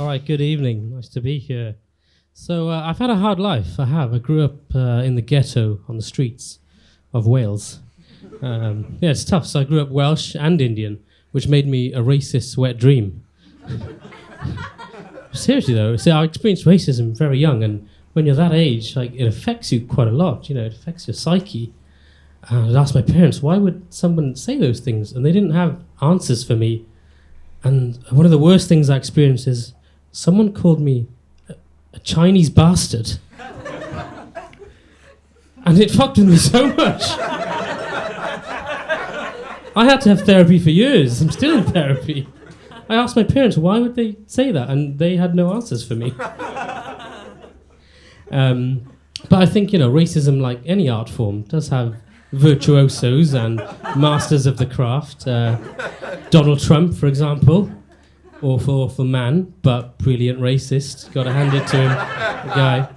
All right, good evening. Nice to be here. So I've had a hard life. I grew up in the ghetto on the streets of Wales. It's tough. So I grew up Welsh and Indian, which made me a racist wet dream. Seriously though, I experienced racism very young, and when you're that age, like, it affects you quite a lot. You know, it affects your psyche. I'd asked my parents, why would someone say those things? And they didn't have answers for me. And one of the worst things I experienced is someone called me a Chinese bastard. And it fucked with me so much. I had to have therapy for years. I'm still in therapy. I asked my parents, why would they say that? And they had no answers for me. But I think, racism, like any art form, does have virtuosos and masters of the craft. Donald Trump, for example, awful man, but brilliant racist. Got to hand it to him, the guy.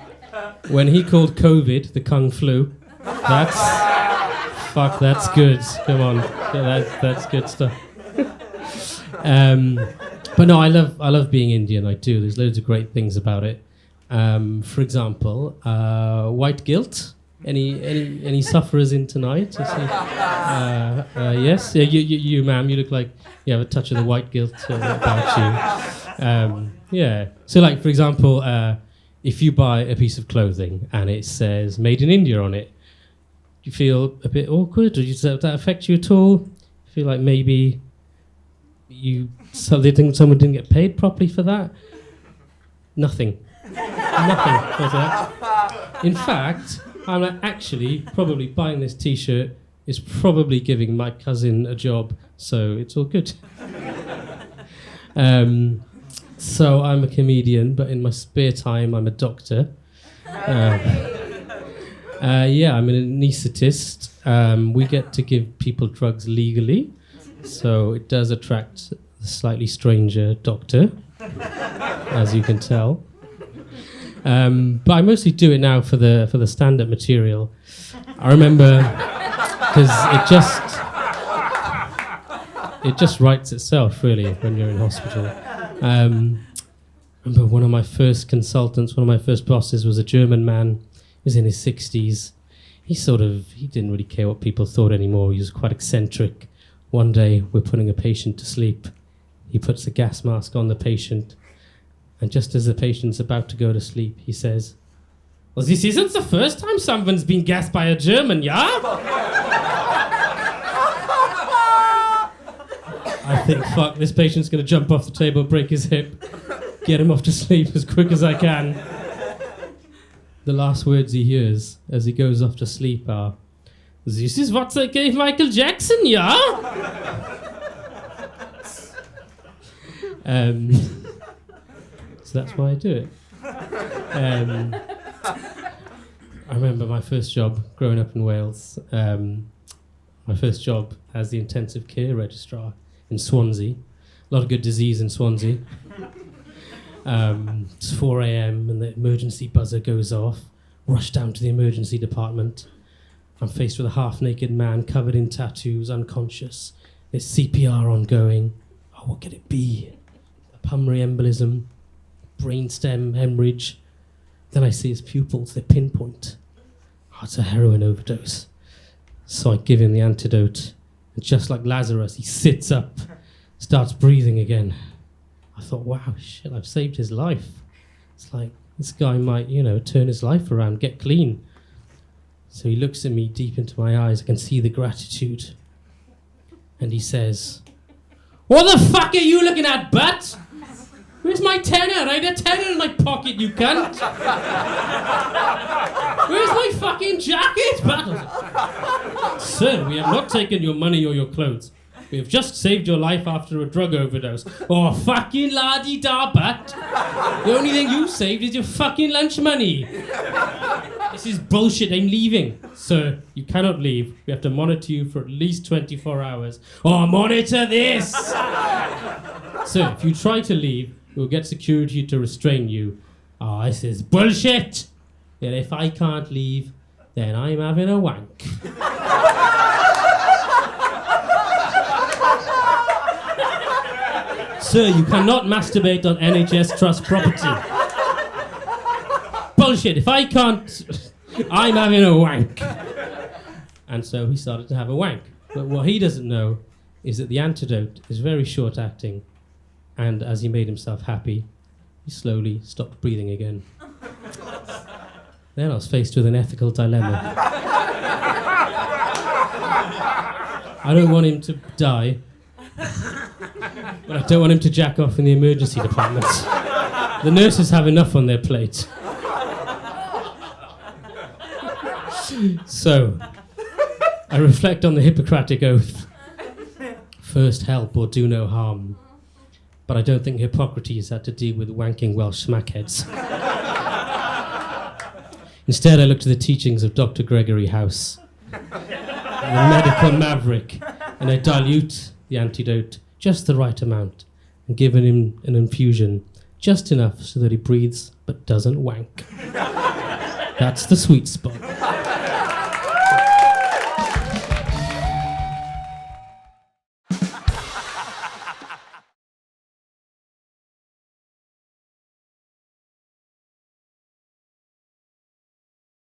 When he called COVID the Kung Flu, that's good. Come on, that's good stuff. But no, I love being Indian. I do. There's loads of great things about it. For example, white guilt. Any sufferers in tonight? Yes, yeah, you, ma'am. You look like you have a touch of the white guilt about you. Yeah. So, like, for example, if you buy a piece of clothing and it says "Made in India" on it, you feel a bit awkward, or does that affect you at all? Feel like maybe they think someone didn't get paid properly for that? Nothing. What's that? In fact, I'm actually probably buying this T-shirt is probably giving my cousin a job, so it's all good. So I'm a comedian, but in my spare time I'm a doctor. I'm an anaesthetist. We get to give people drugs legally, so it does attract a slightly stranger doctor, as you can tell. But I mostly do it now for the stand-up material. I remember, because it just writes itself, really, when you're in hospital. I remember one of my first consultants, one of my first bosses was a German man. He was in his 60s. He didn't really care what people thought anymore. He was quite eccentric. One day, we're putting a patient to sleep. He puts a gas mask on the patient. And just as the patient's about to go to sleep, he says, "Well, this isn't the first time someone's been gassed by a German, yeah?" I think, fuck, this patient's going to jump off the table, break his hip, get him off to sleep as quick as I can. The last words he hears as he goes off to sleep are, "This is what they gave Michael Jackson, yeah?" So that's why I do it. I remember my first job growing up in Wales. My first job as the intensive care registrar in Swansea. A lot of good disease in Swansea. It's 4 a.m. and the emergency buzzer goes off. Rush down to the emergency department. I'm faced with a half-naked man covered in tattoos, unconscious. There's CPR ongoing. Oh, what could it be? A pulmonary embolism. Brainstem hemorrhage. Then I see his pupils, they pinpoint. Oh, it's a heroin overdose. So I give him the antidote, and just like Lazarus, he sits up, starts breathing again. I thought, wow, shit, I've saved his life. It's like, this guy might, turn his life around, get clean. So he looks at me deep into my eyes, I can see the gratitude. And he says, "What the fuck are you looking at, butt? Where's my tenner? I had a tenner in my pocket, you cunt! Where's my fucking jacket, butt?" "Sir, we have not taken your money or your clothes. We have just saved your life after a drug overdose." "Oh, fucking la-di-da, butt! The only thing you saved is your fucking lunch money. This is bullshit, I'm leaving." "Sir, you cannot leave. We have to monitor you for at least 24 hours. "Oh, monitor this!" "Sir, if you try to leave, we'll get security to restrain you." "Oh, this is bullshit. And if I can't leave, then I'm having a wank." Sir, you cannot masturbate on NHS Trust property. Bullshit, if I can't, I'm having a wank. And so he started to have a wank. But what he doesn't know is that the antidote is very short-acting, and as he made himself happy, he slowly stopped breathing again. Then I was faced with an ethical dilemma. I don't want him to die, but I don't want him to jack off in the emergency department. The nurses have enough on their plate. So, I reflect on the Hippocratic Oath. First help or do no harm. But I don't think Hippocrates had to deal with wanking Welsh smackheads. Instead, I look to the teachings of Dr. Gregory House, the medical maverick, and I dilute the antidote just the right amount and give him an infusion just enough so that he breathes but doesn't wank. That's the sweet spot.